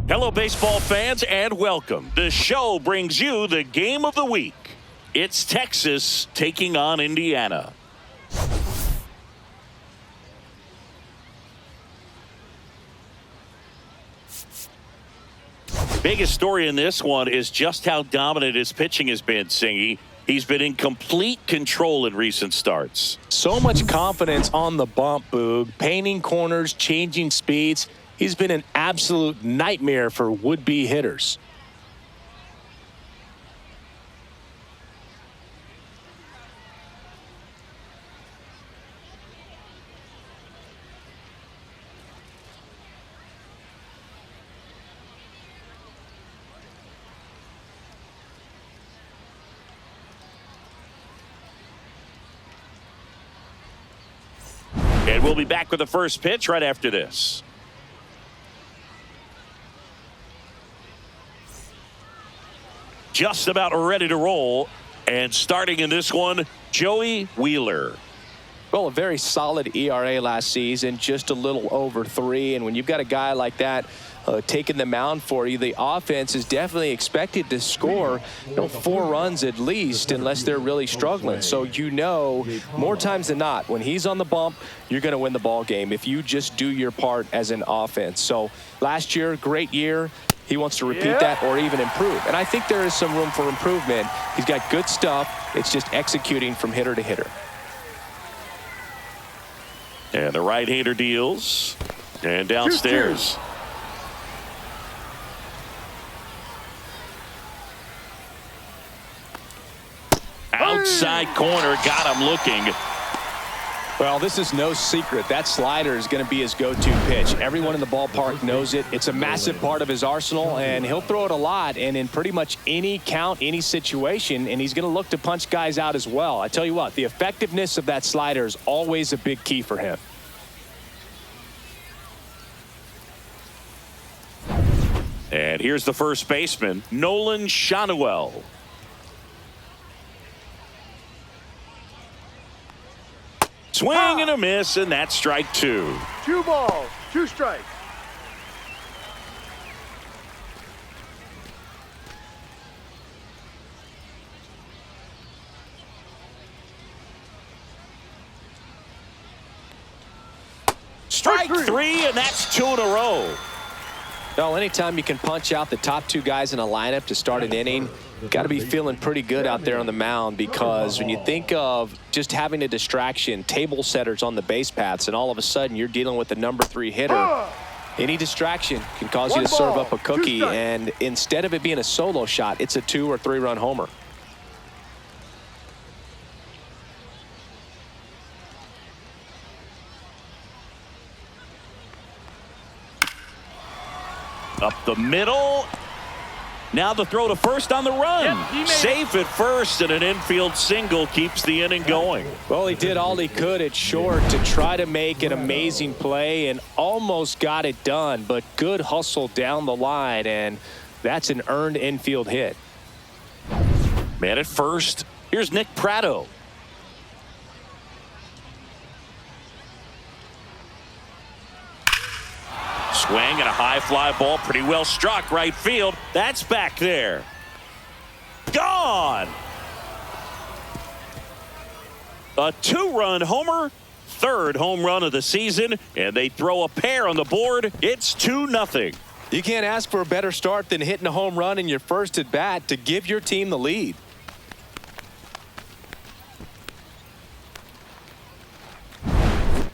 Hello, baseball fans, and welcome. The show brings you the game of the week. It's Texas taking on Indiana. Biggest story in this one is just how dominant his pitching has been, Singy. He's been in complete control in recent starts. So much confidence on the bump, Boog. Painting corners, changing speeds. He's been an absolute nightmare for would-be hitters. And we'll be back with the first pitch right after this. Just about ready to roll. And starting in this one, Joey Wheeler. Well, a very solid ERA last season, just a little over 3. And when you've got a guy like that taking the mound for you, the offense is definitely expected to score 4 runs at least, unless they're really struggling. So more times than not, when he's on the bump, you're going to win the ball game if you just do your part as an offense. So last year, great year. He wants to repeat that or even improve. And I think there is some room for improvement. He's got good stuff. It's just executing from hitter to hitter. And the right-hander deals. And downstairs. Outside corner, got him looking. Well, this is no secret. That slider is going to be his go-to pitch. Everyone in the ballpark knows it. It's a massive part of his arsenal, and he'll throw it a lot and in pretty much any count, any situation, and he's going to look to punch guys out as well. I tell you what, the effectiveness of that slider is always a big key for him. And here's the first baseman, Nolan Shanuel. Swing and a miss, and that's strike 2. 2 balls, 2 strikes. Strike 3, and that's 2 in a row. Well, anytime you can punch out the top 2 guys in a lineup to start an inning, you've got to be feeling pretty good out there on the mound, because when you think of just having a distraction, table setters on the base paths, and all of a sudden you're dealing with the number 3 hitter, any distraction can cause you to serve up a cookie, and instead of it being a solo shot, it's a 2 or 3 run homer. Up the middle. Now the throw to first on the run. Safe at first, and an infield single keeps the inning going. Well, he did all he could at short to try to make an amazing play and almost got it done, but good hustle down the line, and that's an earned infield hit. Man at first. Here's Nick Pratto. Swing and a high fly ball, pretty well struck right field. That's back there. Gone. A 2-run homer, 3rd home run of the season, and they throw a pair on the board. It's 2-0. You can't ask for a better start than hitting a home run in your first at bat to give your team the lead.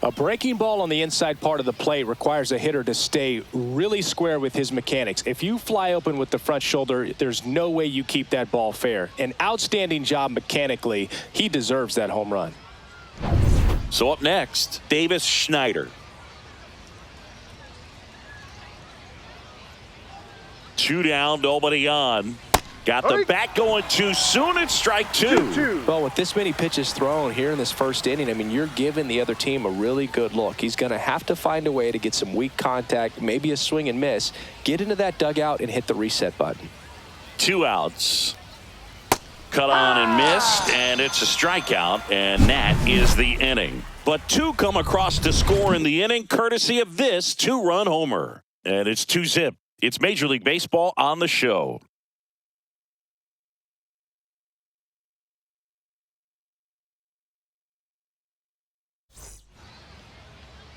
A breaking ball on the inside part of the plate requires a hitter to stay really square with his mechanics. If you fly open with the front shoulder, there's no way you keep that ball fair. An outstanding job mechanically. He deserves that home run. So up next, Davis Schneider. 2 down, nobody on. Got the bat going too soon. It's strike 2. Well, with this many pitches thrown here in this first inning, I mean, you're giving the other team a really good look. He's going to have to find a way to get some weak contact, maybe a swing and miss, get into that dugout and hit the reset button. 2 outs. Cut on and missed, and it's a strikeout, and that is the inning. But 2 come across to score in the inning, courtesy of this 2-run homer. And it's 2-zip. It's Major League Baseball on the show.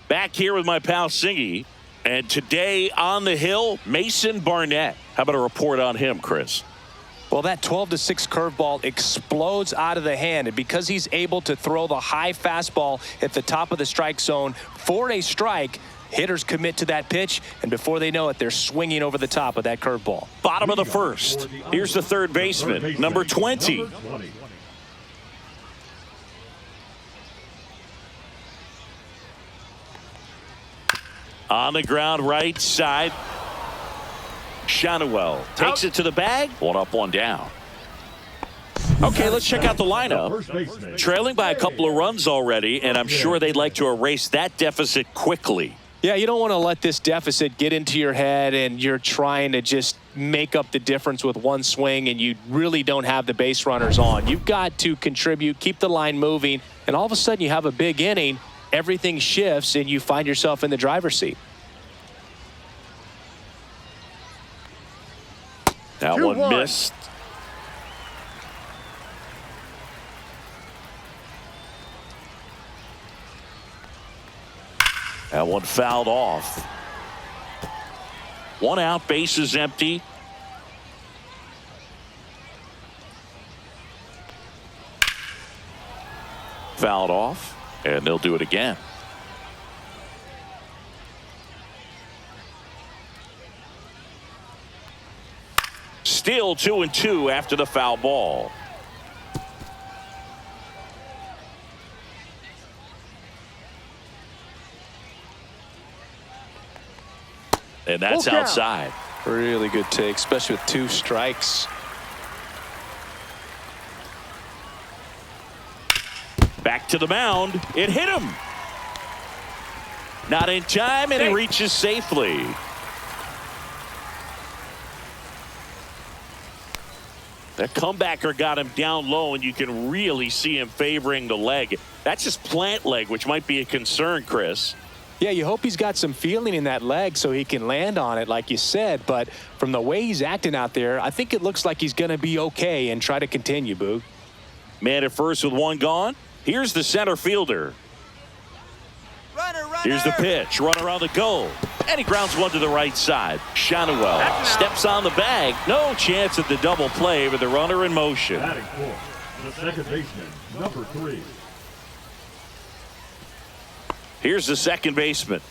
Back here with my pal Singy. And today on the hill, Mason Barnett. How about a report on him, Chris? Well, that 12-6 curveball explodes out of the hand. And because he's able to throw the high fastball at the top of the strike zone for a strike, hitters commit to that pitch, and before they know it, they're swinging over the top of that curveball. Bottom of the first. Here's the third baseman, number 20. On the ground, right side. Shanuel takes it to the bag. One up, one down. Okay, let's check out the lineup. Trailing by a couple of runs already, and I'm sure they'd like to erase that deficit quickly. Yeah, you don't want to let this deficit get into your head and you're trying to just make up the difference with one swing and you really don't have the base runners on. You've got to contribute, keep the line moving, and all of a sudden you have a big inning. Everything shifts and you find yourself in the driver's seat. That one missed. That one fouled off. One out, base is empty. Fouled off, and they'll do it again. Still 2-2 after the foul ball. And that's outside. Really good take, especially with 2 strikes. Back to the mound. It hit him. Not in time, and he reaches safely. That comebacker got him down low, and you can really see him favoring the leg. That's his plant leg, which might be a concern, Chris. Yeah, you hope he's got some feeling in that leg so he can land on it, like you said. But from the way he's acting out there, I think it looks like he's going to be okay and try to continue, Boog. Man at first with one gone. Here's the center fielder. Runner. Here's the pitch. Run around the goal. And he grounds one to the right side. Shanuel steps on the bag. No chance at the double play with the runner in motion. Batting fourth, the second baseman, number 3. Here's the second baseman.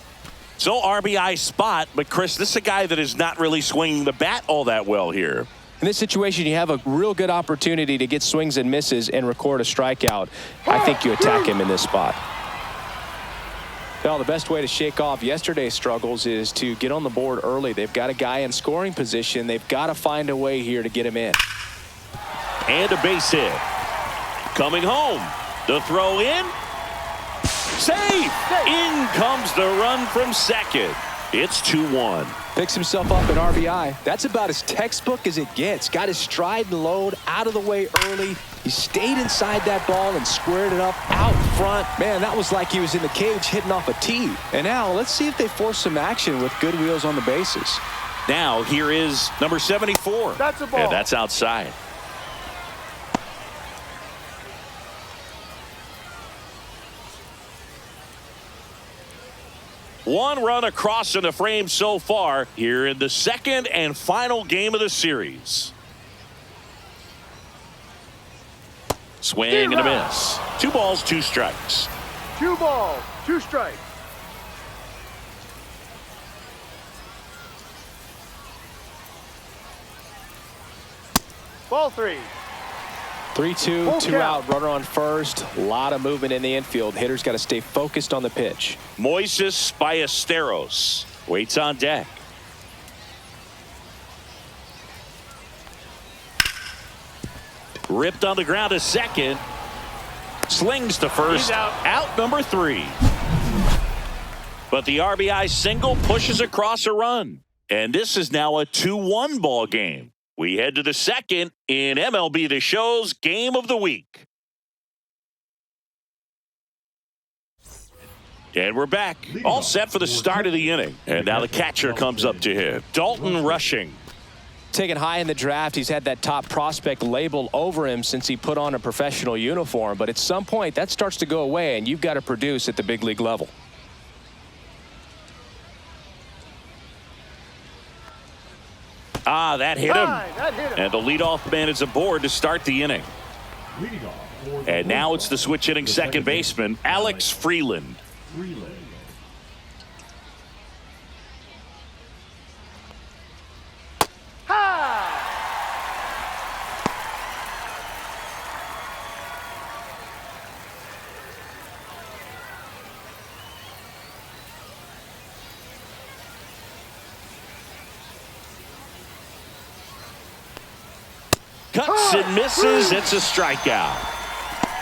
So RBI spot, but Chris, this is a guy that is not really swinging the bat all that well here. In this situation, you have a real good opportunity to get swings and misses and record a strikeout. I think you attack him in this spot. Well, the best way to shake off yesterday's struggles is to get on the board early. They've got a guy in scoring position. They've got to find a way here to get him in. And a base hit. Coming home. The throw in. Safe. In comes the run from second. It's 2-1. Picks himself up an RBI. That's about as textbook as it gets. Got his stride and load out of the way early. He stayed inside that ball and squared it up out front. Man, that was like he was in the cage hitting off a tee. And now let's see if they force some action with good wheels on the bases. Now here is number 74. That's a ball. And that's outside. One run across in the frame so far here in the second and final game of the series. Swing and a miss. 2 balls, 2 strikes. 2 balls, 2 strikes. Ball 3. 3-2, 2 out, runner on first. A lot of movement in the infield. Hitters got to stay focused on the pitch. Moises Ballesteros waits on deck. Ripped on the ground to second. Slings to first. Out number 3. But the RBI single pushes across a run. And this is now a 2-1 ball game. We head to the second in MLB The Show's Game of the Week. And we're back. All set for the start of the inning. And now the catcher comes up to hit. Dalton Rushing. Taken high in the draft, he's had that top prospect label over him since he put on a professional uniform. But at some point, that starts to go away, and you've got to produce at the big league level. That hit him. And the leadoff man is aboard to start the inning. And now it's the switch hitting second baseman, Alex Freeland. Cuts and misses. It's a strikeout.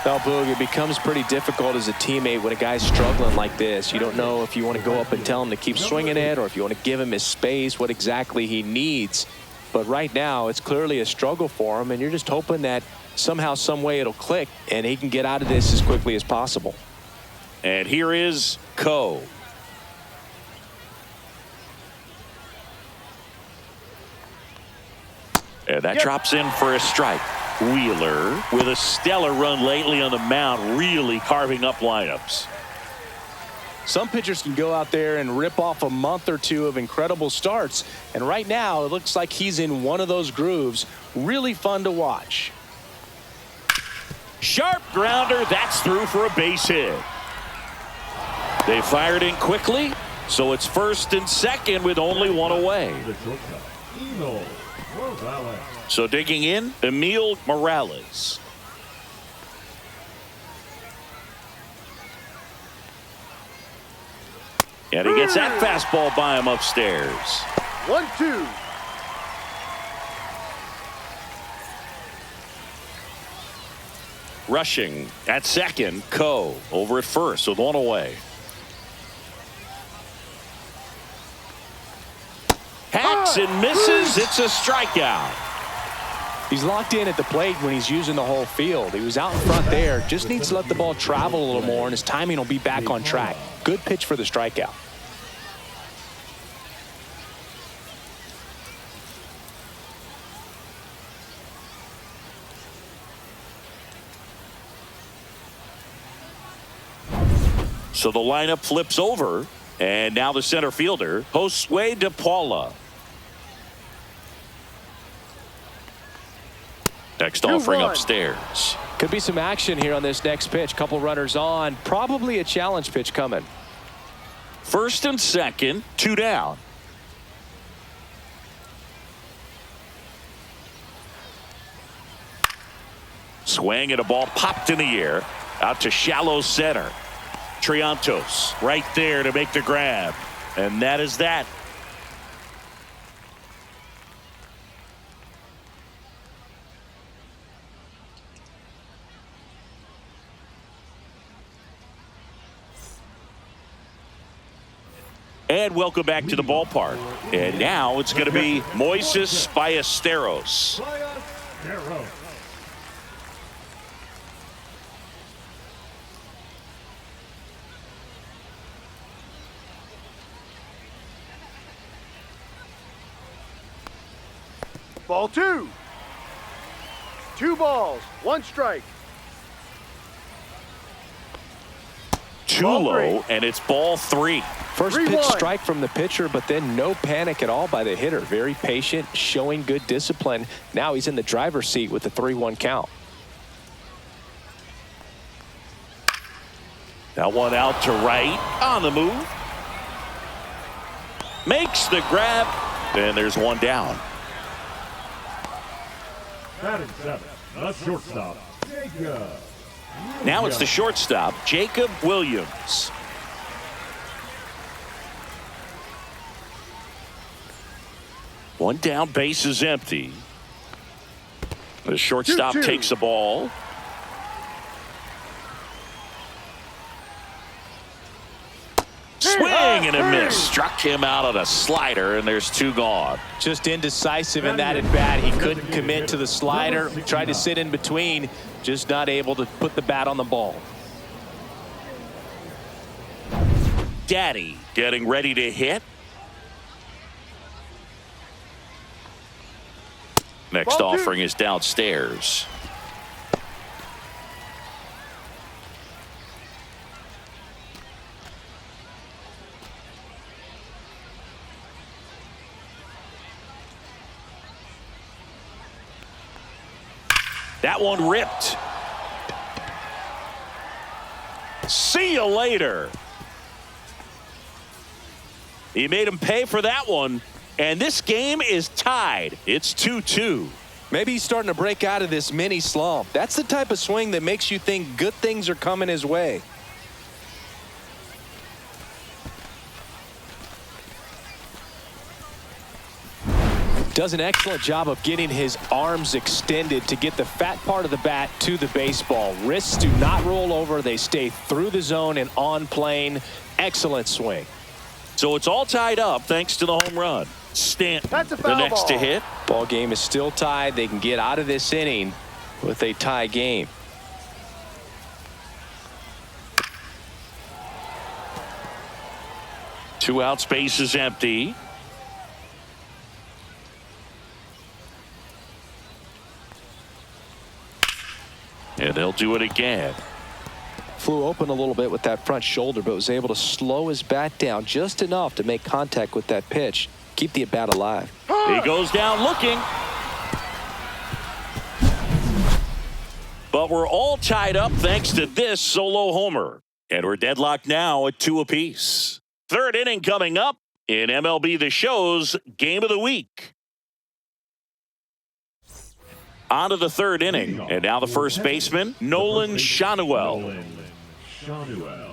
Well, Boog, it becomes pretty difficult as a teammate when a guy's struggling like this. You don't know if you want to go up and tell him to keep swinging it or if you want to give him his space, what exactly he needs. But right now, it's clearly a struggle for him, and you're just hoping that somehow, some way it'll click and he can get out of this as quickly as possible. And here is Coe. And that drops in for a strike. Wheeler with a stellar run lately on the mound, really carving up lineups. Some pitchers can go out there and rip off a month or two of incredible starts. And right now, it looks like he's in one of those grooves. Really fun to watch. Sharp grounder. That's through for a base hit. They fired in quickly, so it's first and second with only one away. So digging in, Emil Morales. And he gets that fastball by him upstairs. 1-2. Rushing at second, Coe over at first with one away. Hacks and misses. It's a strikeout. He's locked in at the plate when he's using the whole field. He was out in front there. Just needs to let the ball travel a little more, and his timing will be back on track. Good pitch for the strikeout. So the lineup flips over, and now the center fielder, Josue De Paula. Next offering upstairs. Could be some action here on this next pitch. Couple runners on. Probably a challenge pitch coming. First and second, 2 down. Swing and a ball popped in the air. Out to shallow center. Triantos right there to make the grab. And that is that. And welcome back to the ballpark. And now it's going to be Moises Ballesteros. Ball 2. 2 balls, 1 strike. Too low, and it's ball 3. First pitch strike from the pitcher, but then no panic at all by the hitter. Very patient, showing good discipline. Now he's in the driver's seat with the 3-1 count. That one out to right, on the move. Makes the grab, and there's one down. Batting 7, the shortstop, Jacob. Now it's the shortstop, Jacob Williams. One down, base is empty. The shortstop 2-2. Takes the ball. Swing and a miss. Struck him out on a slider, and there's 2 gone. Just indecisive in that at bat. He couldn't commit to the slider. Tried to sit in between. Just not able to put the bat on the ball. Daddy getting ready to hit. Next Ball two. offering is downstairs. That one ripped. See you later. He made him pay for that one. And this game is tied. It's 2-2. Maybe he's starting to break out of this mini slump. That's the type of swing that makes you think good things are coming his way. Does an excellent job of getting his arms extended to get the fat part of the bat to the baseball. Wrists do not roll over. They stay through the zone and on plane. Excellent swing. So it's all tied up thanks to the home run. Stanton, That's a the foul next to ball. hit. Ball game is still tied. They can get out of this inning with a tie game. Two out, space is empty. And they'll do it again. Flew open a little bit with that front shoulder, but was able to slow his bat down just enough to make contact with that pitch. Keep the at-bat alive. He goes down looking. But we're all tied up thanks to this solo homer. And we're deadlocked now at 2 apiece. Third inning coming up in MLB The Show's Game of the Week. On to the third inning. And now the first baseman, Nolan Shanuel. Nolan Shanuel.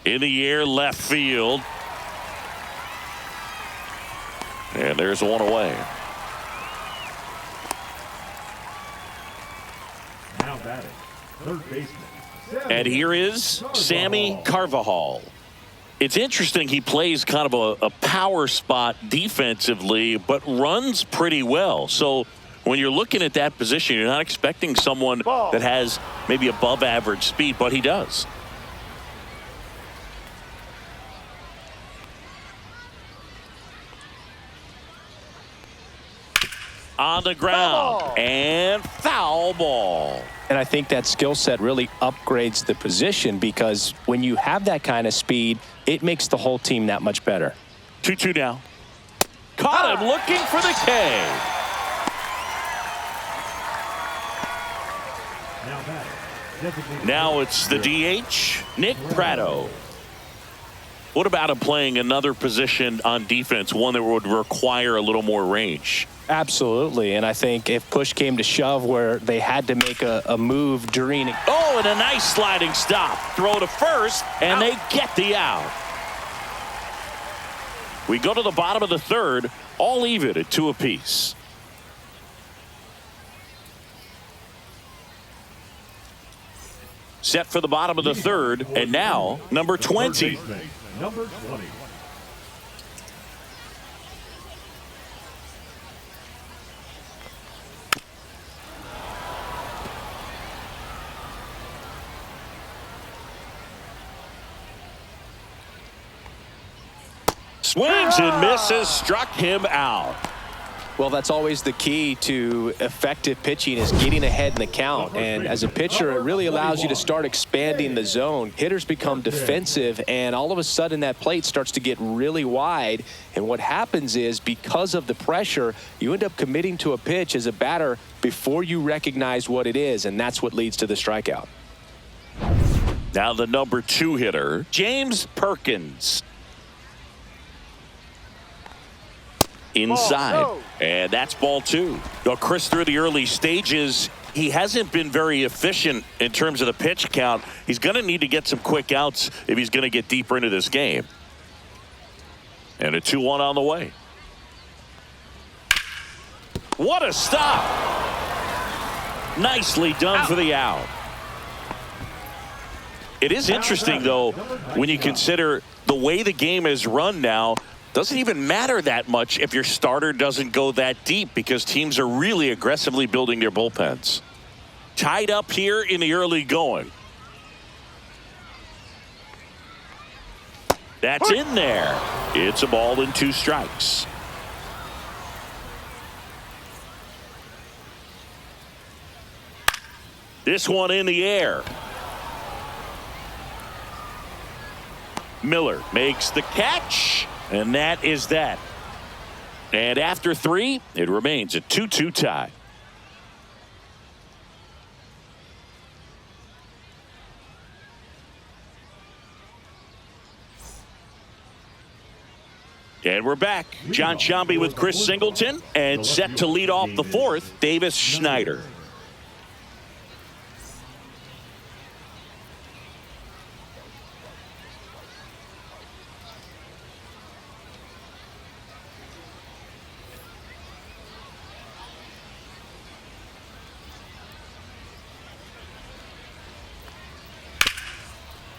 In the air, left field. And there's one away. Now batting, third baseman. And here is Sammy Carvajal. It's interesting, he plays kind of a power spot defensively, but runs pretty well. So when you're looking at that position, you're not expecting someone that has maybe above average speed, but he does. On the ground, and foul ball. And I think that skill set really upgrades the position, because when you have that kind of speed, it makes the whole team that much better. 2-2 now. Caught him looking for the K. Now batting, designated Now it's the DH, Nick Pratto. What about him playing another position on defense, one that would require a little more range? Absolutely. And I think if push came to shove where they had to make a move during. Oh, and a nice sliding stop. Throw to first, and they get the out. We go to the bottom of the third, all even at 2 apiece. Set for the bottom of the third, and now number 20. number 20. Swings and misses, struck him out. Well, that's always the key to effective pitching, is getting ahead in the count. And as a pitcher, it really allows you to start expanding the zone. Hitters become defensive, and all of a sudden that plate starts to get really wide. And what happens is, because of the pressure, you end up committing to a pitch as a batter before you recognize what it is, and that's what leads to the strikeout. Now the number 2 hitter, James Perkins. Inside, and that's ball 2. Now, Chris, through the early stages, he hasn't been very efficient in terms of the pitch count. He's going to need to get some quick outs if he's going to get deeper into this game. And a 2-1 on the way. What a stop. Nicely done for the out. It is interesting, though, when you consider the way the game is run now. Doesn't even matter that much if your starter doesn't go that deep because teams are really aggressively building their bullpens. Tied up here in the early going. That's in there. It's a ball and 2 strikes. This one in the air. Miller makes the catch, and that is that. And after 3, it remains a 2-2 tie. And we're back. John Sciambi with Chris Singleton, and set to lead off the 4th, Davis Schneider.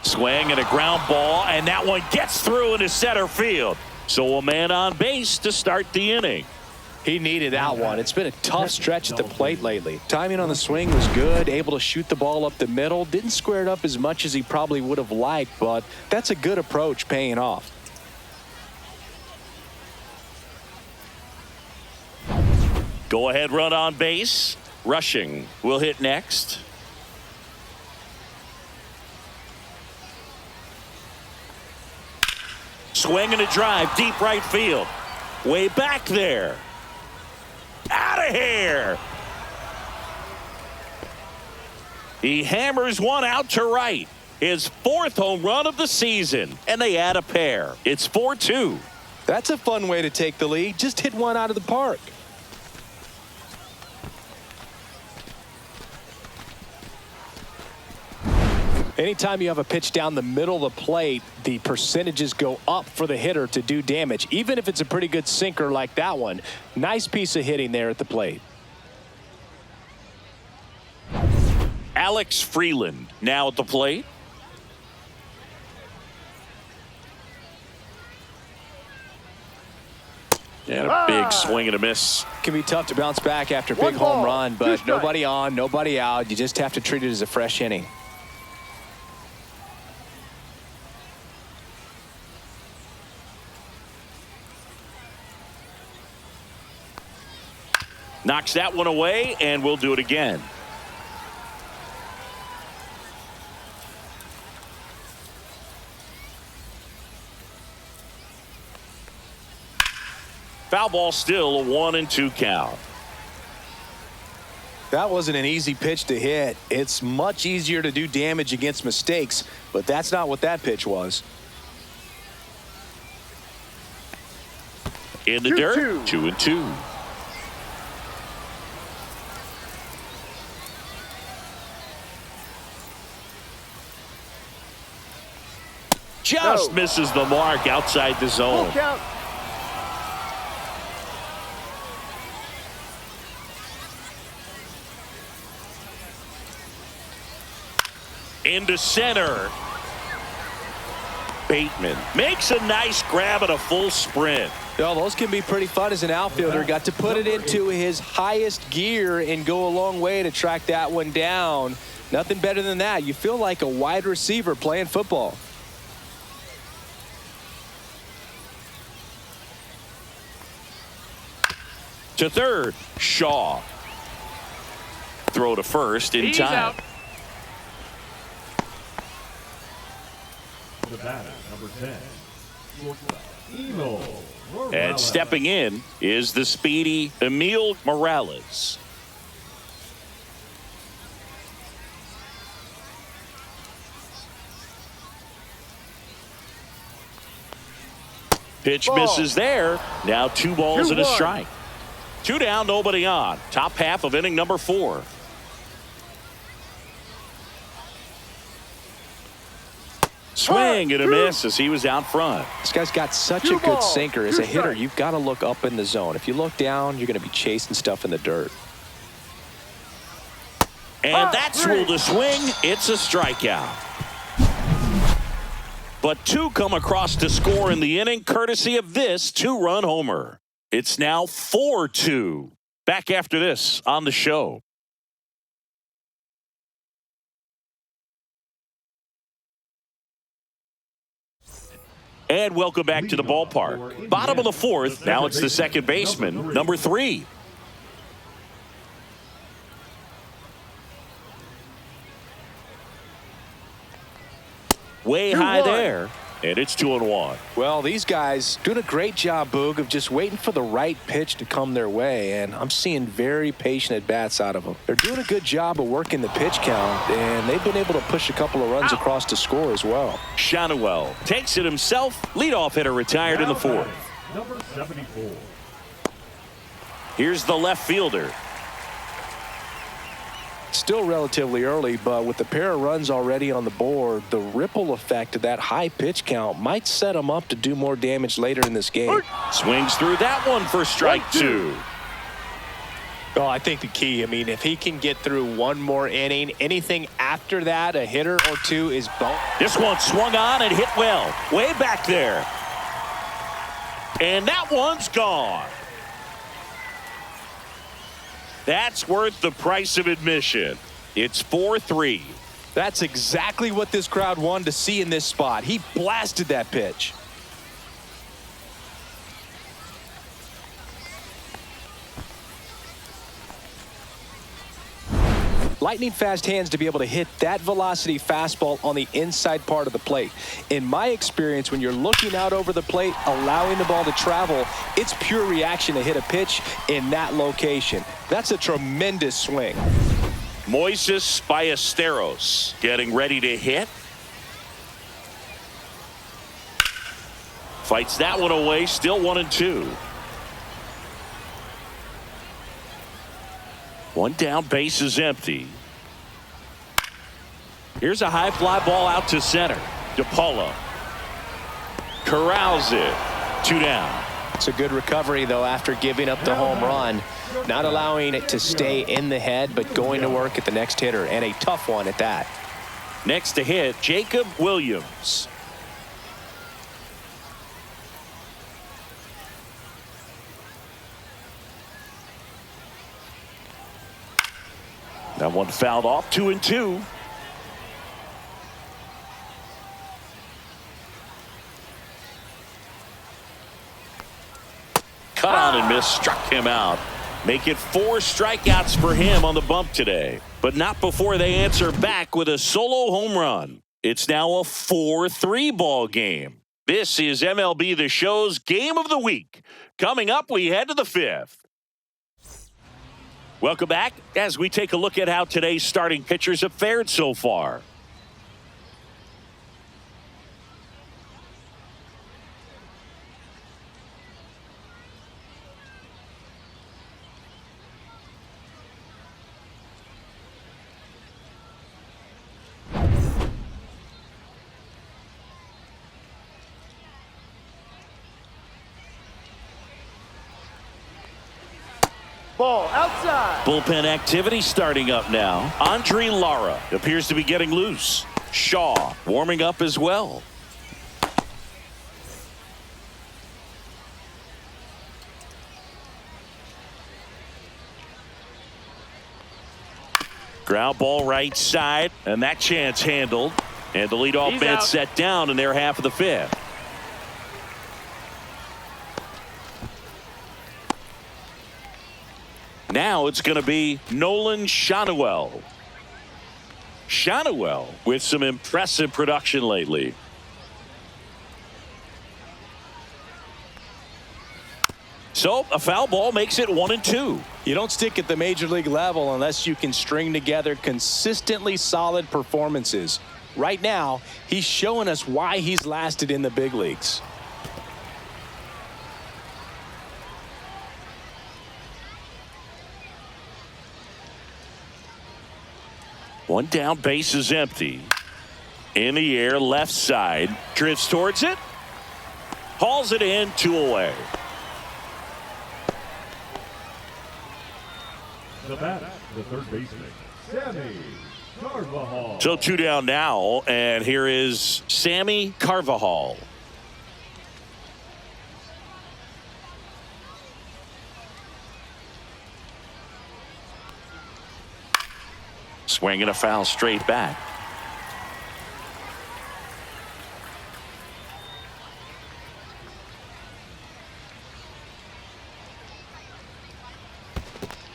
Swing and a ground ball, and that one gets through into center field. So a man on base to start the inning. He needed that one. It's been a tough stretch at the plate lately. Timing on the swing was good, able to shoot the ball up the middle. Didn't square it up as much as he probably would have liked, but that's a good approach paying off. Go ahead run on base. Rushing will hit next. Swing and a drive, deep right field. Way back there. Out of here. He hammers one out to right. His 4th home run of the season. And they add a pair. It's 4-2. That's a fun way to take the lead. Just hit one out of the park. Anytime you have a pitch down the middle of the plate, the percentages go up for the hitter to do damage, even if it's a pretty good sinker like that one. Nice piece of hitting there at the plate. Alex Freeland now at the plate. And a big swing and a miss. Can be tough to bounce back after a big home run, but nobody on, nobody out. You just have to treat it as a fresh inning. Knocks that one away, and we'll do it again. Foul ball, still a 1-2 count. That wasn't an easy pitch to hit. It's much easier to do damage against mistakes, but that's not what that pitch was. In the dirt, 2-2. Just misses the mark outside the zone. Into center. Bateman makes a nice grab at a full sprint. Well, those can be pretty fun as an outfielder. Got to put it into his highest gear and go a long way to track that one down. Nothing better than that. You feel like a wide receiver playing football. To third, Shaw. Throw to first in time. Out. The batter, number 10, shortstop, and stepping in is the speedy Emil Morales. Pitch misses there. Now 2 balls and a strike. 2 down, nobody on. Top half of inning number 4. Swing and a miss as he was out front. This guy's got such a good sinker. As a hitter, you've got to look up in the zone. If you look down, you're going to be chasing stuff in the dirt. And that's ruled a swing. It's a strikeout. But two come across to score in the inning courtesy of this two-run homer. It's now 4-2. Back after this on the show. And welcome back to the ballpark. Bottom of the fourth. Now it's the second baseman, number 3. Way high there. And it's 2-1. Well, these guys doing a great job, Boog, of just waiting for the right pitch to come their way, and I'm seeing very patient at-bats out of them. They're doing a good job of working the pitch count, and they've been able to push a couple of runs across to score as well. Shanuel takes it himself. Leadoff hitter retired in the fourth. Number 74. Here's the left fielder. Still relatively early, but with the pair of runs already on the board, the ripple effect of that high pitch count might set them up to do more damage later in this game. Swings through that one for strike 2. Oh, I think the key, if he can get through one more inning, anything after that, a hitter or two is bonus. This one swung on and hit well. Way back there. And that one's gone. That's worth the price of admission. It's 4-3. That's exactly what this crowd wanted to see in this spot. He blasted that pitch. Lightning fast hands to be able to hit that velocity fastball on the inside part of the plate. In my experience, when you're looking out over the plate, allowing the ball to travel, it's pure reaction to hit a pitch in that location. That's a tremendous swing. Moises Ballesteros getting ready to hit. Fights that one away, still 1-2. One down, base is empty. Here's a high fly ball out to center. DePaula corrals it. 2 down. It's a good recovery, though, after giving up the home run. Not allowing it to stay in the head, but going to work at the next hitter, and a tough one at that. Next to hit, Jacob Williams. That one fouled off. 2-2. Cut on and miss, struck him out. Make it 4 strikeouts for him on the bump today. But not before they answer back with a solo home run. It's now a 4-3 ball game. This is MLB The Show's Game of the Week. Coming up, we head to the 5th. Welcome back as we take a look at how today's starting pitchers have fared so far. Ball outside. Bullpen activity starting up now. Andre Lara appears to be getting loose. Shaw warming up as well. Ground ball right side, and that chance handled. And the leadoff man set down in their half of the 5th. Now it's going to be Nolan Shanuel. Shanuel with some impressive production lately. So a foul ball makes it 1-2. You don't stick at the major league level unless you can string together consistently solid performances. Right now, he's showing us why he's lasted in the big leagues. One down, base is empty. In the air, left side. Drifts towards it. Hauls it in, 2 away. The bat, the third baseman, Sammy Carvajal. So 2 down now, and here is Sammy Carvajal. Swinging a foul straight back.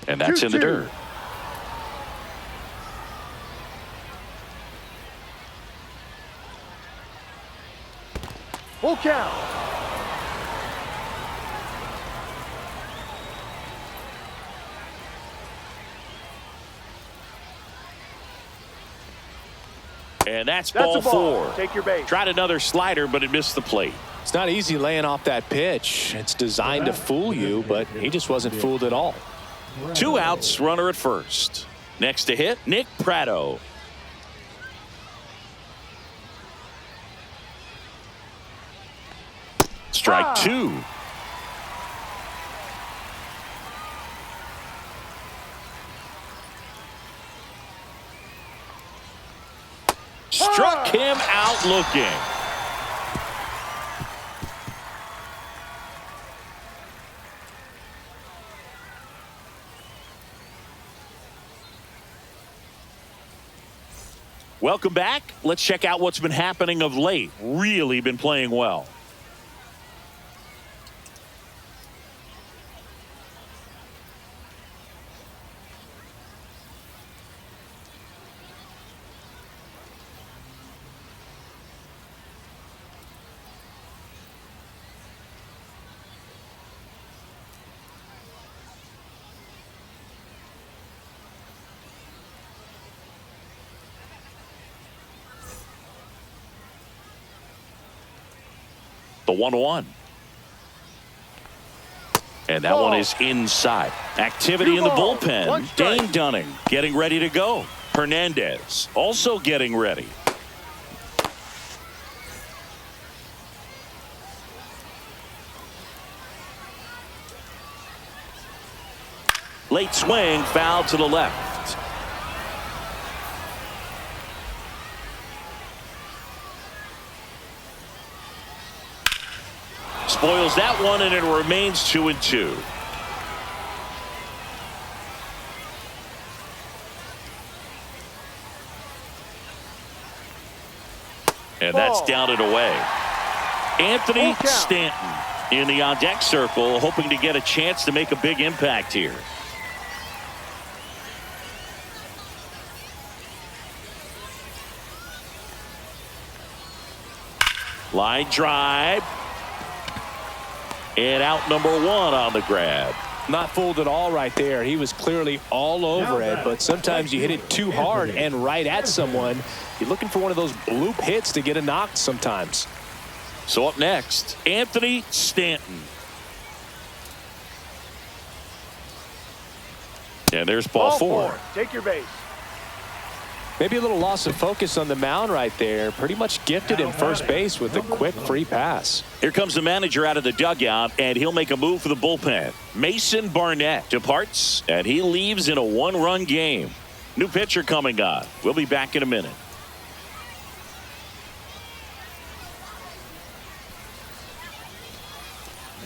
And that's in the dirt. Full count. And that's a ball ball. 4. Take your base. Tried another slider, but it missed the plate. It's not easy laying off that pitch. It's designed to fool you, but he just wasn't fooled at all. 2 outs, runner at first. Next to hit, Nick Prado. Strike 2. Struck him out looking. Welcome back. Let's check out what's been happening of late. Really been playing well. The 1-1. And that one is inside. Activity in the bullpen. Dane Dunning getting ready to go. Hernandez also getting ready. Late swing, foul to the left. Spoils that one, and it remains 2-2. And that's down and away. Anthony Stanton in the on-deck circle, hoping to get a chance to make a big impact here. Line drive. And out number 1 on the grab. Not fooled at all right there. He was clearly all over it, but sometimes you hit it too hard and right at someone. You're looking for one of those bloop hits to get a knock sometimes. So up next, Anthony Stanton. And there's ball 4. Take your base. Maybe a little loss of focus on the mound right there. Pretty much gifted in first base with a quick free pass. Here comes the manager out of the dugout, and he'll make a move for the bullpen. Mason Barnett departs, and he leaves in a 1-run game. New pitcher coming on. We'll be back in a minute.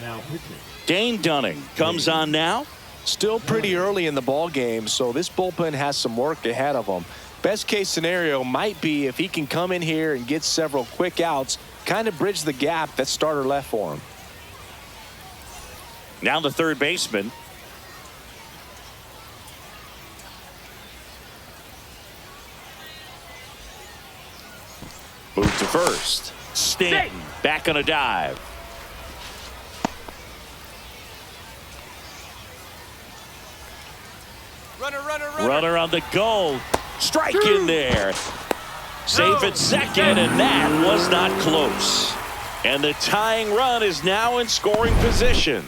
Now pitching. Dane Dunning comes on now. Still pretty early in the ball game, so this bullpen has some work ahead of them. Best case scenario might be if he can come in here and get several quick outs, kind of bridge the gap that starter left for him. Now the third baseman. Move to first. Stanton back on a dive. Runner on the goal. Strike in there. Safe at second, and that was not close. And the tying run is now in scoring position.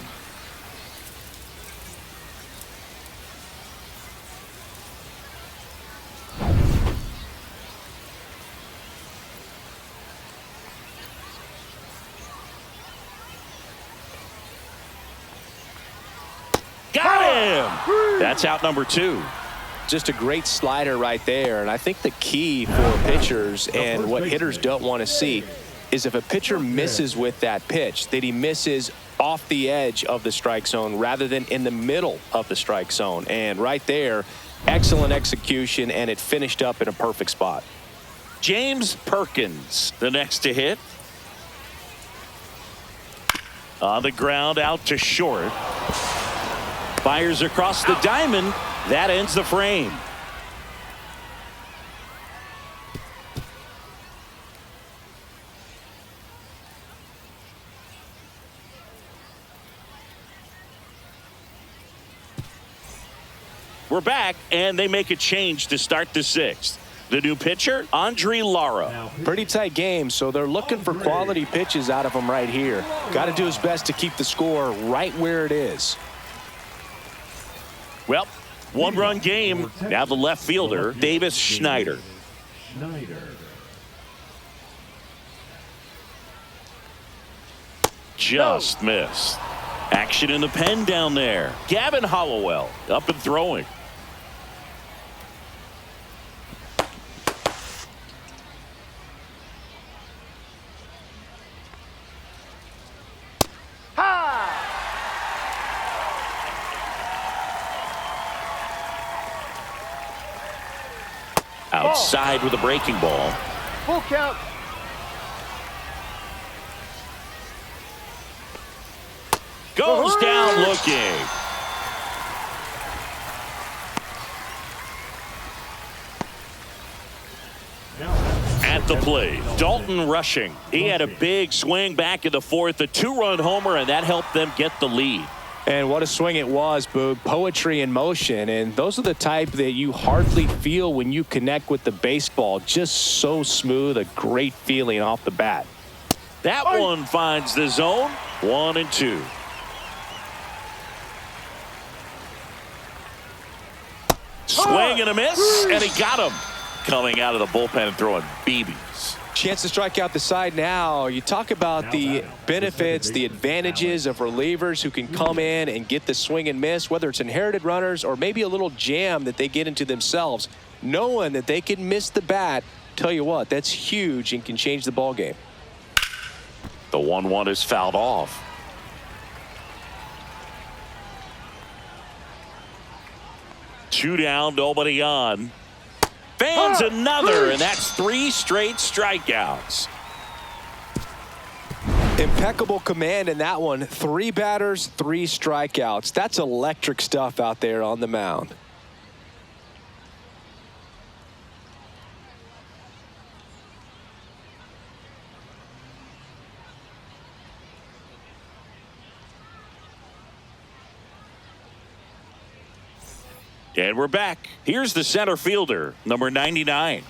Got him! That's out number 2. Just a great slider right there. And I think the key for pitchers and what hitters don't want to see is if a pitcher misses with that pitch, that he misses off the edge of the strike zone rather than in the middle of the strike zone. And right there, excellent execution, and it finished up in a perfect spot. James Perkins, the next to hit. On the ground, out to short. Fires across the diamond. That ends the frame. We're back, and they make a change to start the sixth. The new pitcher, Andre Lara. Pretty tight game, so they're looking for quality pitches out of him right here. Got to do his best to keep the score right where it is. Well, one-run game. Now the left fielder, Davis Schneider. Just missed. Action in the pen down there. Gavin Hollowell up and throwing. Outside with a breaking ball. Full count. Goes down looking. At the plate, Dalton Rushing. He had a big swing back in the fourth, a two-run homer, and that helped them get the lead. And what a swing it was, Boog. Poetry in motion. And those are the type that you hardly feel when you connect with the baseball. Just so smooth, a great feeling off the bat. That one finds the zone. 1-2. Swing and a miss, and he got him. Coming out of the bullpen and throwing BBs. Chance to strike out the side now. You talk about the benefits, the advantages of relievers who can come in and get the swing and miss, whether it's inherited runners or maybe a little jam that they get into themselves. Knowing that they can miss the bat, tell you what, that's huge and can change the ball game. The 1-1 is fouled off. Two down, nobody on. Fans another, and that's 3 straight strikeouts. Impeccable command in that one. 3 batters, 3 strikeouts. That's electric stuff out there on the mound. And we're back. Here's the center fielder, number 99.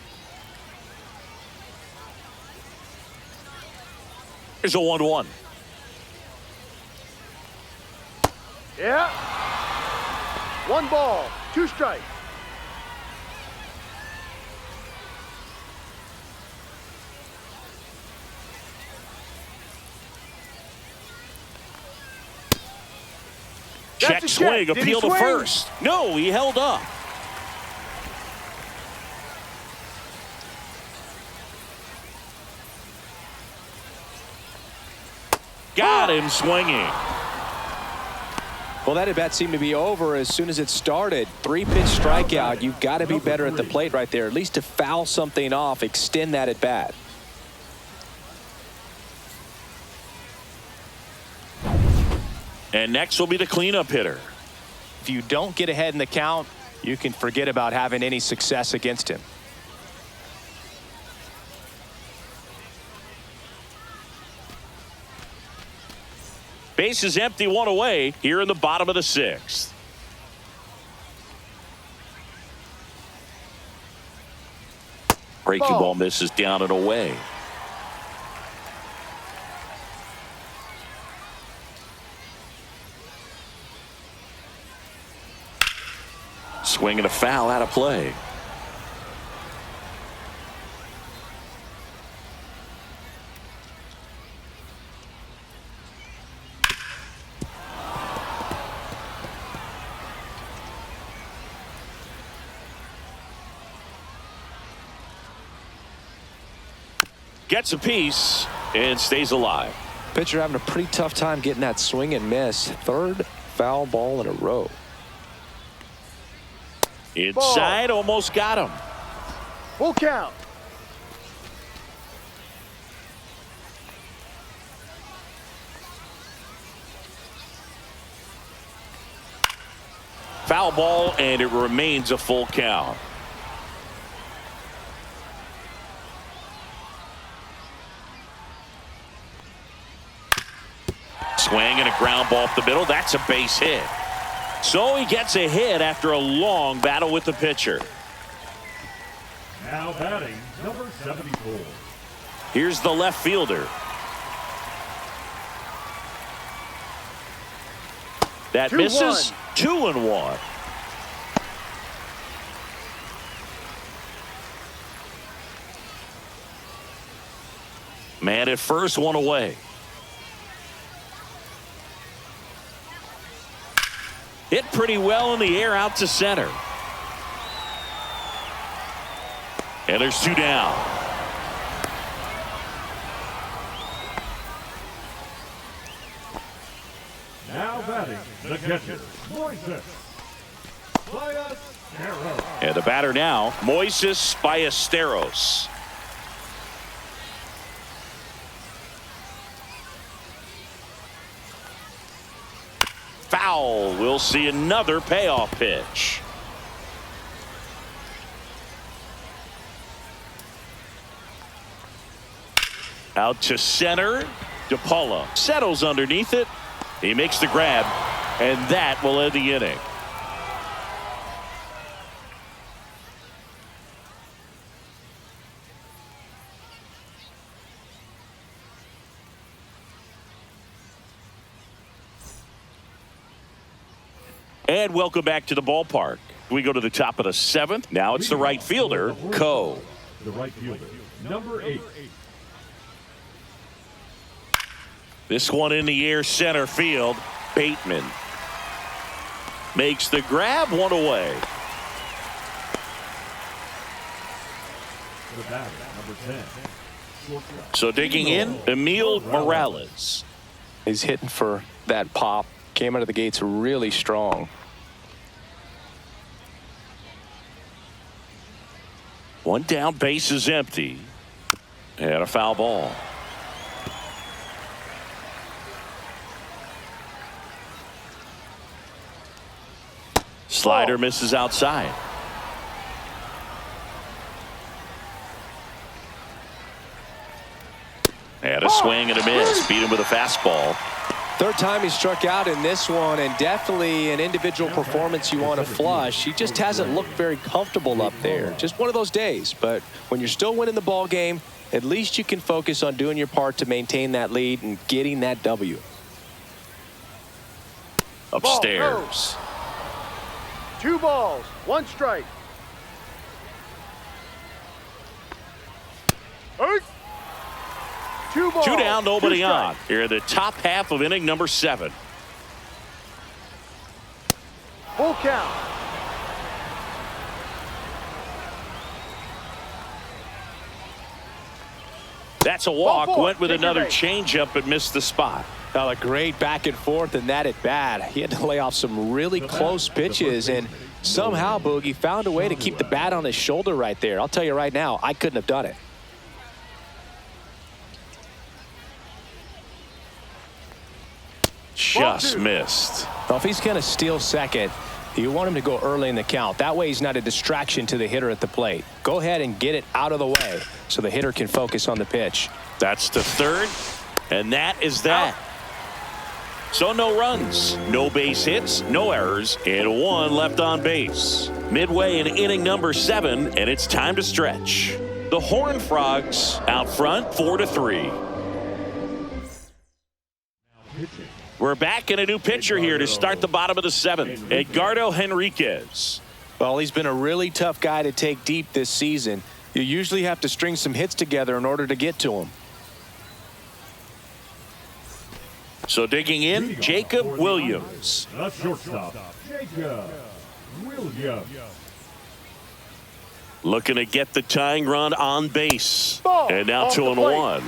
Here's a 1-1. Yeah. 1 ball, 2 strikes. Check swing, appeal to first. No, he held up. Got him swinging. Well, that at bat seemed to be over as soon as it started. 3-pitch strikeout. You've got to be better at the plate right there, at least to foul something off, extend that at bat. And next will be the cleanup hitter. If you don't get ahead in the count, you can forget about having any success against him. Base is empty, 1 away here in the bottom of the 6th. Breaking ball misses down and away. Swing and a foul out of play. gets a piece and stays alive. Pitcher having a pretty tough time getting that swing and miss. Third foul ball in a row. Inside, almost got him. Full count. Foul ball, and it remains a full count. Swing and a ground ball up the middle. That's a base hit. So he gets a hit after a long battle with the pitcher. Now batting, number 74. Here's the left fielder. That misses. 2-1. Man at first, one away. Hit pretty well in the air out to center. And there's 2 down. Now batting, the catcher, Moises Ballesteros. And the batter now, Moises Ballesteros. Foul. We'll see another payoff pitch. Out to center. DePaula settles underneath it. He makes the grab, and that will end the inning. And welcome back to the ballpark. We go to the top of the 7th. Now it's the right fielder, Coe. The right fielder, number 8. This one in the air center field. Bateman makes the grab, one away. The batter, number 10. Shortstop. So digging in, Emil Morales. He's hitting for that pop. Came out of the gates really strong. One down, base is empty. And a foul ball. Slider misses outside. And a swing and a miss. Beat him with a fastball. Third time he struck out in this one, and definitely an individual performance you want to flush. He just hasn't looked very comfortable up there. Just one of those days. But when you're still winning the ball game, at least you can focus on doing your part to maintain that lead and getting that W. Upstairs. 2 balls, 1 strike. Earth. 2 balls, 2 down, 2 nobody on. strikes. Here in the top half of inning number 7. Full count. That's a walk. Ball 4. Went with Take your another base. changeup but missed the spot. Now, a great back and forth in that at bat. He had to lay off some really close pitches, and somehow Boogie found a way to keep the bat on his shoulder right there. I'll tell you right now, I couldn't have done it. Just missed. Well, if he's going to steal second, you want him to go early in the count. That way he's not a distraction to the hitter at the plate. Go ahead and get it out of the way so the hitter can focus on the pitch. That's to third, and that is that. So no runs, no base hits, no errors, and 1 left on base. Midway in inning number 7, and it's time to stretch. The Horned Frogs out front 4-3. We're back in a new pitcher here to start the bottom of the 7th. Edgardo Henriquez. Well, he's been a really tough guy to take deep this season. You usually have to string some hits together in order to get to him. So digging in, Jacob Williams. The shortstop, Jacob Williams. Looking to get the tying run on base. Ball And now off the 2-1.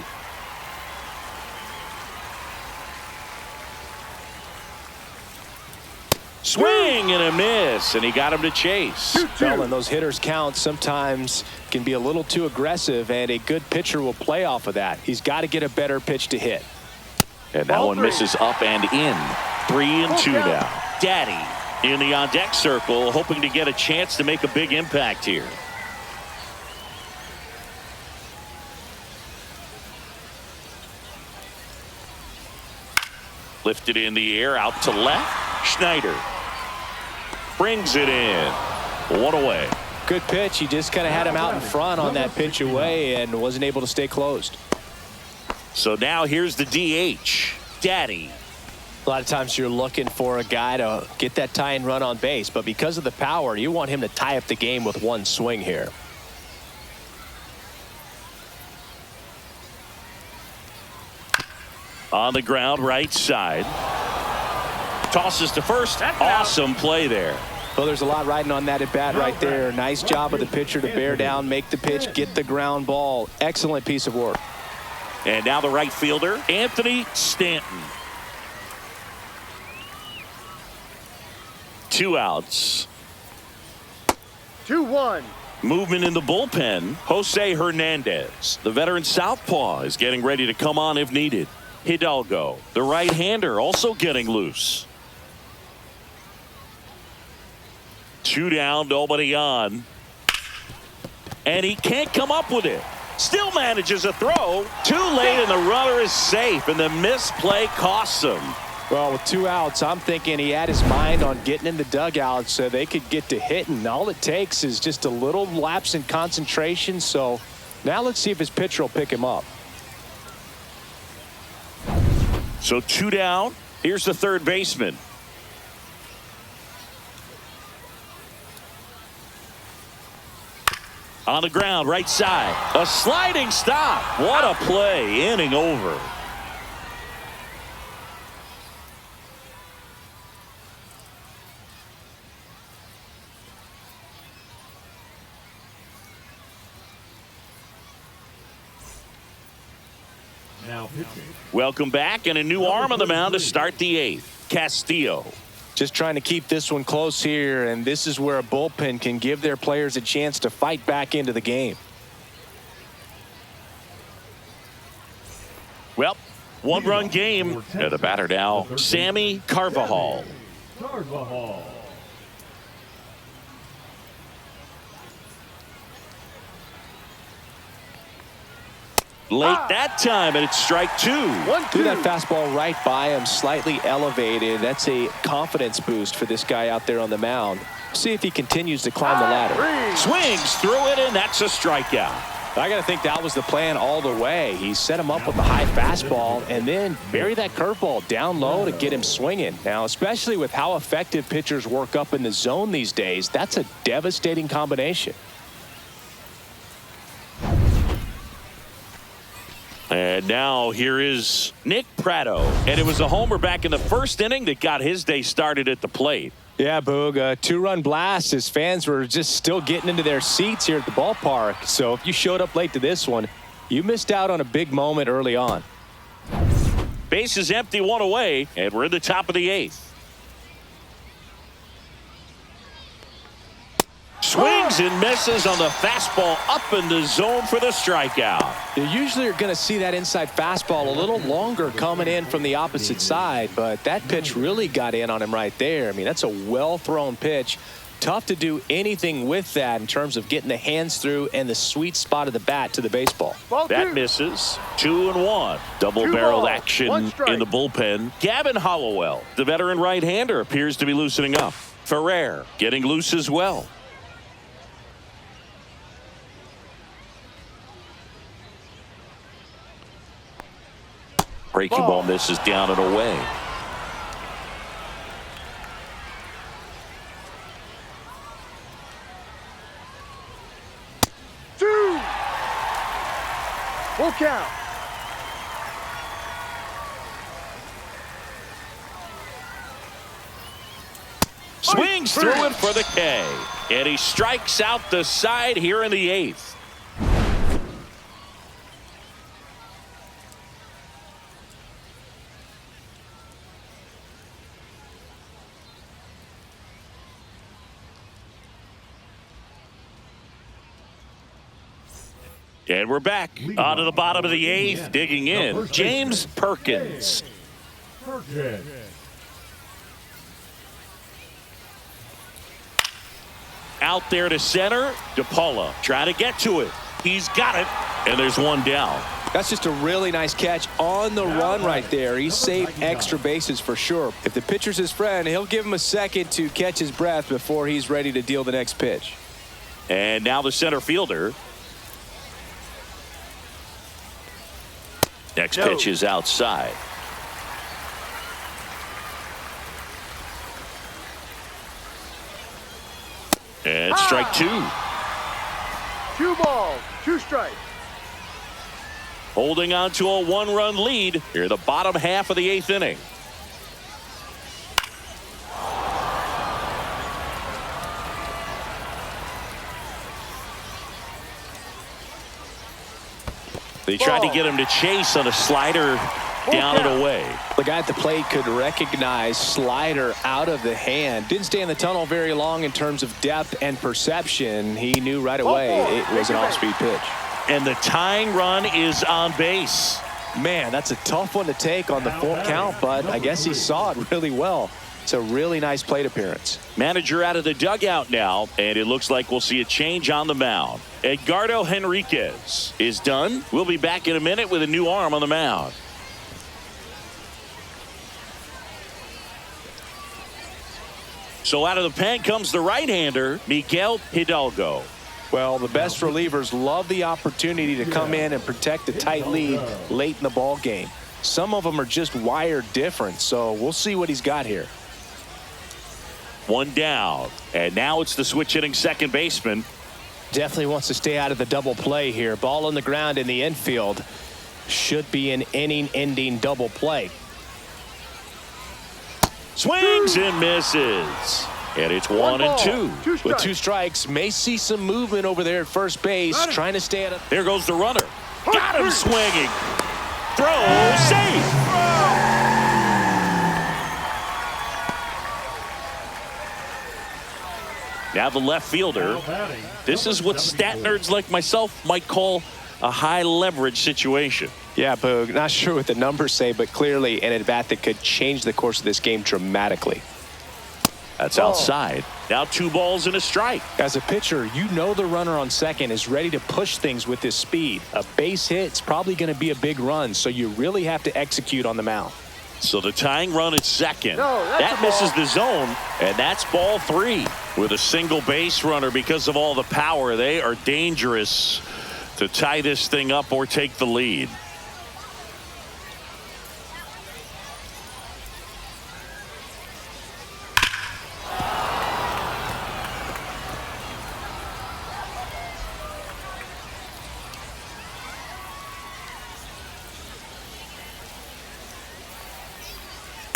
Swing and a miss, and he got him to chase. 2-2. Well, and those hitters count sometimes can be a little too aggressive, and a good pitcher will play off of that. He's got to get a better pitch to hit. And that Ball one 3. misses up and in. 3-2 Full count. now. Daddy in the on-deck circle, hoping to get a chance to make a big impact here. Lifted in the air, out to left. Schneider brings it in. 1 away. Good pitch. He just kind of had him out in front on that pitch away and wasn't able to stay closed. So now here's the DH, Daddy. A lot of times you're looking for a guy to get that tying run on base, but because of the power, you want him to tie up the game with one swing here. On the ground, right side. Tosses to first. Awesome play there. Well, there's a lot riding on that at bat right there. Nice job of the pitcher to bear down, make the pitch, get the ground ball. Excellent piece of work. And now the right fielder, Anthony Stanton. 2 outs. 2-1. Movement in the bullpen. Jose Hernandez, the veteran southpaw, is getting ready to come on if needed. Hidalgo, the right-hander, also getting loose. 2 down, nobody on. And he can't come up with it. Still manages a throw. Too late, and the runner is safe, and the misplay costs him. Well, with 2 outs, I'm thinking he had his mind on getting in the dugout so they could get to hitting. All it takes is just a little lapse in concentration. So now let's see if his pitcher will pick him up. So 2 down. Here's the third baseman. On the ground, right side. A sliding stop. What a play. Inning over. Now pitching. Welcome back, and a new arm on the mound to start the 8th. Castillo. Just trying to keep this one close here, and this is where a bullpen can give their players a chance to fight back into the game. Well, 1-run game. And the batter now, Sammy Carvajal. Carvajal. Late that time, and it's strike 2. 1-2. Threw that fastball right by him, slightly elevated. That's a confidence boost for this guy out there on the mound. See if he continues to climb the ladder. Swings through it, and that's a strikeout. I got to think that was the plan all the way. He set him up with a high fastball and then bury that curveball down low to get him swinging. Now, especially with how effective pitchers work up in the zone these days, that's a devastating combination. And now here is Nick Pratto. And it was a homer back in the first inning that got his day started at the plate. Yeah, Boog, a 2-run blast. His fans were just still getting into their seats here at the ballpark. So if you showed up late to this one, you missed out on a big moment early on. Base is empty, 1 away, and we're in the top of the 8th. Swings and misses on the fastball up in the zone for the strikeout. You usually are going to see that inside fastball a little longer coming in from the opposite side, but that pitch really got in on him right there. I mean, that's a well-thrown pitch. Tough to do anything with that in terms of getting the hands through and the sweet spot of the bat to the baseball. That misses. 2-1. Double-barreled action in the bullpen. Gavin Hollowell, the veteran right-hander, appears to be loosening up. Ferrer getting loose as well. Breaking ball misses down and away. Two. Full count. Swings through it for the K. And he strikes out the side here in the 8th. And we're back onto the bottom of the 8th, digging in. James Perkins. Out there to center. DePaula trying to get to it. He's got it. And there's one down. That's just a really nice catch on the run right there. He saved extra bases for sure. If the pitcher's his friend, he'll give him a second to catch his breath before he's ready to deal the next pitch. And now the center fielder. Next pitch is outside. And strike 2. 2 balls, 2 strikes. Holding on to a 1-run lead here in the bottom half of the 8th inning. They tried to get him to chase on a slider down and away. The guy at the plate could recognize slider out of the hand. Didn't stay in the tunnel very long in terms of depth and perception. He knew right away it was an off-speed pitch. And the tying run is on base. Man, that's a tough one to take on the full count, but I guess he saw it really well. It's a really nice plate appearance. Manager out of the dugout now, and it looks like we'll see a change on the mound. Edgardo Henriquez is done. We'll be back in a minute with a new arm on the mound. So out of the pen comes the right-hander, Miguel Hidalgo. Well, the best relievers love the opportunity to come in and protect a tight lead late in the ball game. Some of them are just wired different, so we'll see what he's got here. One down, and now it's the switch-hitting second baseman. Definitely wants to stay out of the double play here. Ball on the ground in the infield. Should be an inning-ending double play. Swings and misses. And it's 1 and 2. With 2 strikes, may see some movement over there at first base, trying to stay at it. There goes the runner. Got him swinging. Throw, safe. Now the left fielder. This is what stat nerds like myself might call a high leverage situation. Yeah, Boog, not sure what the numbers say, but clearly an at-bat that could change the course of this game dramatically. That's outside. Now 2 balls and a strike. As a pitcher, you know the runner on second is ready to push things with his speed. A base hit's probably going to be a big run, so you really have to execute on the mound. So the tying run at second. That misses the zone, and that's ball 3. With a single base runner, because of all the power, they are dangerous to tie this thing up or take the lead.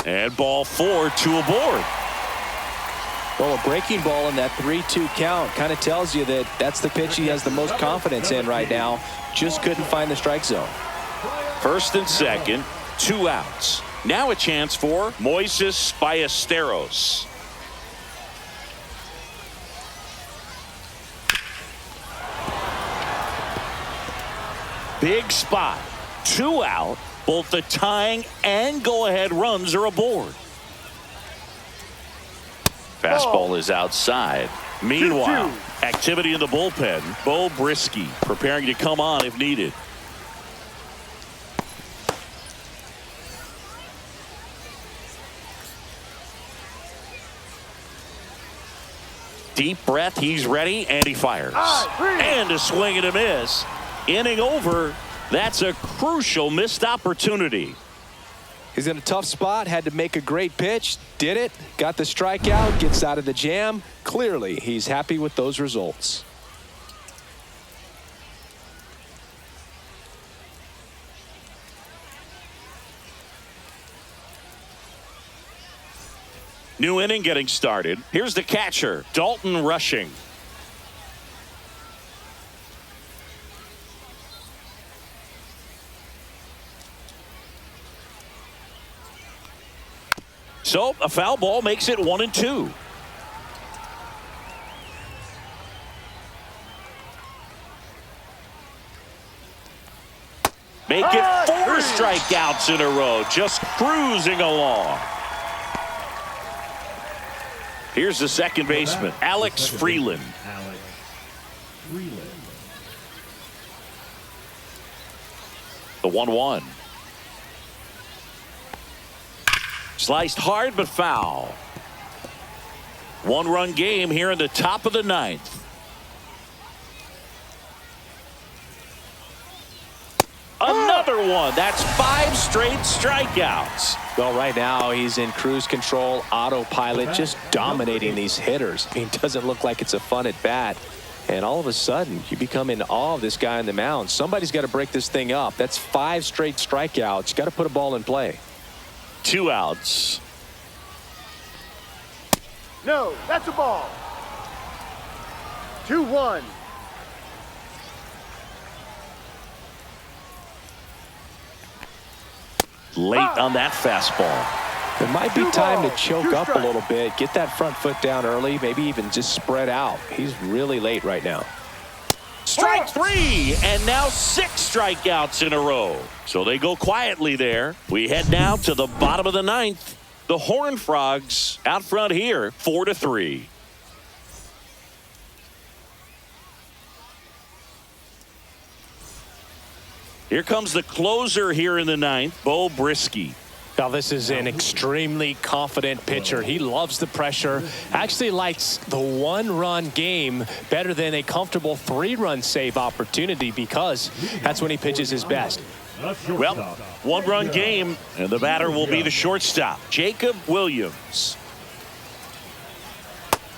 And ball 4, 2 aboard. Well, a breaking ball in that 3-2 count kind of tells you that that's the pitch he has the most confidence in right now. Just couldn't find the strike zone. First and second, 2 outs. Now a chance for Moises Ballesteros. Big spot. 2 out. Both the tying and go-ahead runs are aboard. Fastball is outside. Meanwhile, activity in the bullpen. Bo Brisky preparing to come on if needed. Deep breath, he's ready, and he fires. And a swing and a miss. Inning over. That's a crucial missed opportunity. He's in a tough spot, had to make a great pitch, did it, got the strikeout, gets out of the jam. Clearly, he's happy with those results. New inning getting started. Here's the catcher, Dalton Rushing. So a foul ball makes it 1-2. Make it 4 strikeouts in a row, just cruising along. Here's the second baseman, Alex Freeland. Alex Freeland. The 1-1. Sliced hard but foul. 1-run game here in the top of the 9th. Another one. That's 5 straight strikeouts. Well, right now he's in cruise control, autopilot, just dominating these hitters. I mean, it doesn't look like it's a fun at bat. And all of a sudden, you become in awe of this guy on the mound. Somebody's got to break this thing up. That's 5 straight strikeouts. You got to put a ball in play. 2 outs. No, that's a ball. 2-1. Late on that fastball. It might be 2 time to balls, choke 2 up a strikes. little bit, get that front foot down early, maybe even just spread out. He's really late right now. Strike 3, and now 6 strikeouts in a row. So they go quietly there. We head now to the bottom of the 9th. The Horned Frogs out front here, 4-3. Here comes the closer here in the 9th, Bo Brisky. Now, this is an extremely confident pitcher. He loves the pressure, actually likes the 1-run game better than a comfortable 3-run save opportunity because that's when he pitches his best. Well, 1-run game, and the batter will be the shortstop, Jacob Williams.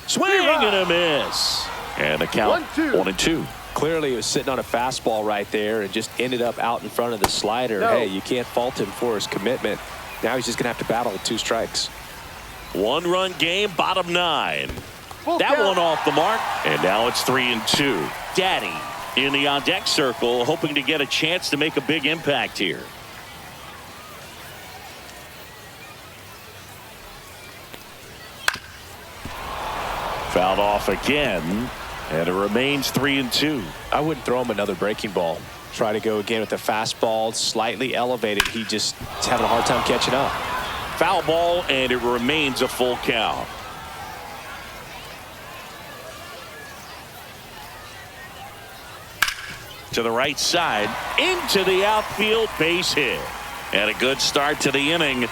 Swing and a miss. And the count 1-2. Clearly, he was sitting on a fastball right there and just ended up out in front of the slider. No. Hey, you can't fault him for his commitment. Now he's just going to have to battle with 2 strikes. 1-run game, bottom 9. Full That count. one off the mark, and now it's 3-2. Daddy in the on-deck circle, hoping to get a chance to make a big impact here. Fouled off again, and it remains 3-2. I wouldn't throw him another breaking ball. Try to go again with the fastball, slightly elevated. He just is having a hard time catching up. Foul ball, and it remains a full count. To the right side, into the outfield, base hit. And a good start to the inning.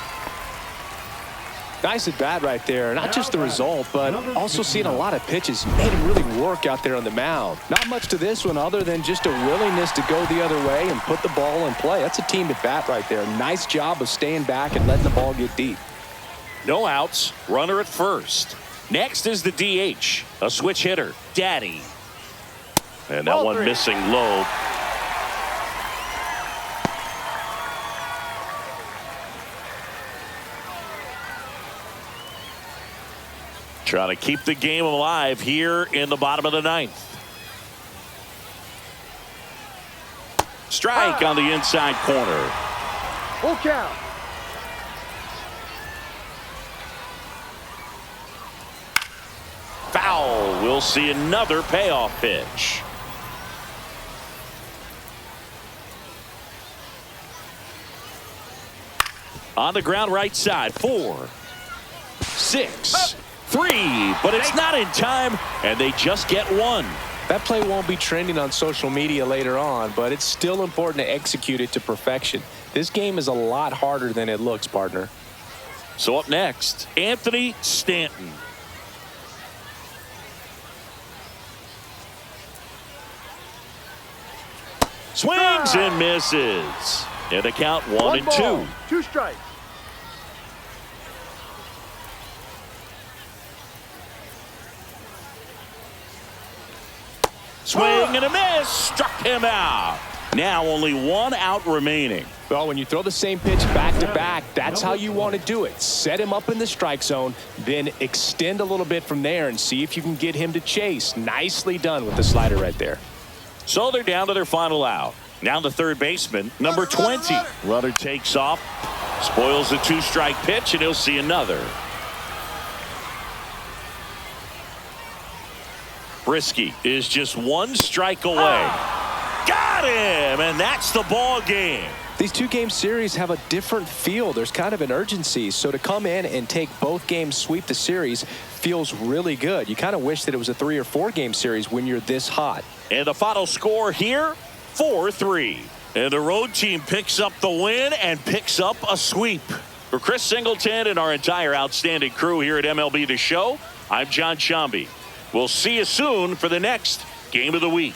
Nice at bat right there. Not just the result, but also seeing a lot of pitches. Made him really work out there on the mound. Not much to this one other than just a willingness to go the other way and put the ball in play. That's a team at bat right there. Nice job of staying back and letting the ball get deep. No outs, runner at first. Next is the DH, a switch hitter, Daddy. And that Ball one 3. missing low. Trying to keep the game alive here in the bottom of the 9th. Strike on the inside corner. Full count. Foul. We'll see another payoff pitch. On the ground right side, 4, 6, 3, but it's not in time, and they just get 1. That play won't be trending on social media later on, but it's still important to execute it to perfection. This game is a lot harder than it looks, partner. So up next, Anthony Stanton. Swings and misses. And the count 1-2. 2 strikes. Swing and a miss. Struck him out. Now only 1 out remaining. Well, when you throw the same pitch back to back, that's how you want to do it. Set him up in the strike zone, then extend a little bit from there and see if you can get him to chase. Nicely done with the slider right there. So they're down to their final out. Now the third baseman, number 20. Runner takes off, spoils the 2-strike pitch, and he'll see another. Brisky is just 1 strike away. Got him, and that's the ball game. These 2-game series have a different feel. There's kind of an urgency. So to come in and take both games, sweep the series, feels really good. You kind of wish that it was a 3 or 4-game series when you're this hot. And the final score here, 4-3. And the road team picks up the win and picks up a sweep. For Chris Singleton and our entire outstanding crew here at MLB The Show, I'm John Shambi. We'll see you soon for the next Game of the Week.